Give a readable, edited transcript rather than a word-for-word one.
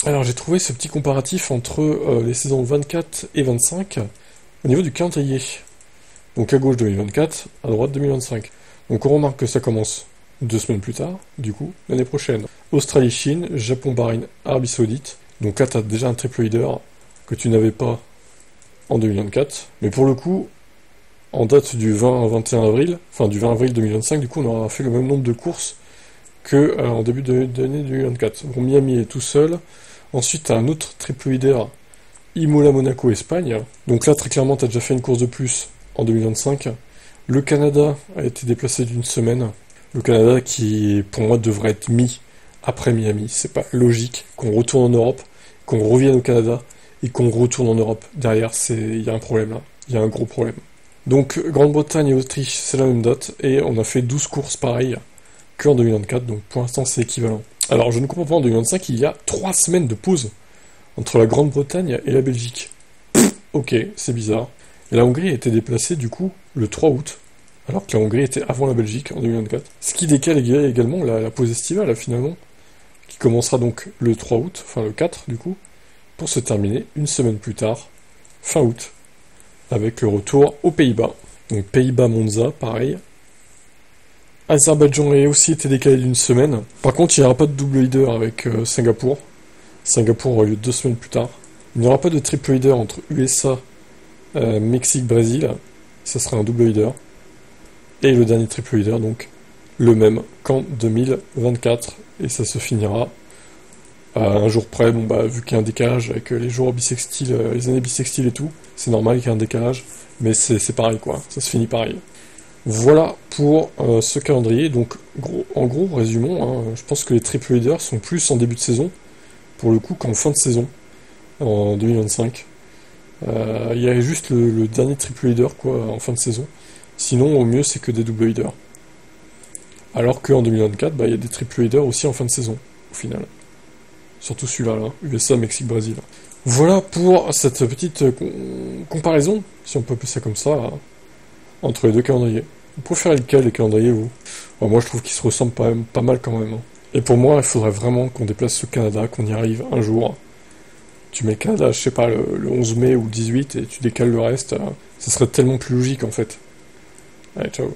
Alors j'ai trouvé ce petit comparatif entre les saisons 24 et 25 au niveau du calendrier. Donc à gauche 2024, à droite 2025. Donc on remarque que ça commence 2 semaines plus tard, du coup, l'année prochaine. Australie-Chine, Japon-Bahreïn, Arabie Saoudite. Donc là t'as déjà un triple leader que tu n'avais pas en 2024. Mais pour le coup, en date du 20 à 21 avril, enfin du 20 avril 2025, du coup on aura fait le même nombre de courses que en début d'année 2024. Bon, Miami est tout seul. Ensuite, tu as un autre triple leader, Imola, Monaco, Espagne. Donc là, très clairement, tu as déjà fait une course de plus en 2025. Le Canada a été déplacé d'une semaine. Le Canada qui, pour moi, devrait être mis après Miami. C'est pas logique qu'on retourne en Europe, qu'on revienne au Canada et qu'on retourne en Europe. Derrière, il y a un problème là. Il y a un gros problème. Donc, Grande-Bretagne et Autriche, c'est la même date. Et on a fait 12 courses pareilles qu'en 2024. Donc, pour l'instant, c'est équivalent. Alors, je ne comprends pas, en 2025, il y a 3 semaines de pause entre la Grande-Bretagne et la Belgique. Ok, c'est bizarre. Et la Hongrie a été déplacée, du coup, le 3 août, alors que la Hongrie était avant la Belgique, en 2024. Ce qui décale également la pause estivale, finalement, qui commencera donc le 3 août, enfin le 4, du coup, pour se terminer une semaine plus tard, fin août, avec le retour aux Pays-Bas. Donc Pays-Bas-Monza, pareil. Azerbaïdjan a aussi été décalé d'une semaine. Par contre, il n'y aura pas de double leader avec Singapour. Singapour aura lieu 2 semaines plus tard. Il n'y aura pas de triple leader entre USA, Mexique, Brésil. Ça sera un double leader. Et le dernier triple leader, donc, le même qu'en 2024. Et ça se finira à un jour près. Bon, bah, vu qu'il y a un décalage avec les jours bissextiles, les années bissextiles et tout, c'est normal qu'il y ait un décalage. Mais c'est pareil, quoi. Ça se finit pareil. Voilà pour ce calendrier. Donc, en gros, résumons. Je pense que les triple leaders sont plus en début de saison, pour le coup, qu'en fin de saison, en 2025. Il y a juste le dernier triple leader, quoi, en fin de saison. Sinon, au mieux, c'est que des double leaders. Alors qu'en 2024, bah, il y a des triple leaders aussi en fin de saison, au final. Surtout celui-là, là, USA, Mexique, Brésil. Voilà pour cette petite comparaison, si on peut appeler ça comme ça, entre les deux calendriers. Vous préférez lequel, les calendriers, vous? Moi, je trouve qu'ils se ressemblent pas mal quand même. Et pour moi, il faudrait vraiment qu'on déplace le Canada, qu'on y arrive un jour. Tu mets le Canada, je sais pas, le 11 mai ou le 18 et tu décales le reste. Ça serait tellement plus logique, en fait. Allez, ciao.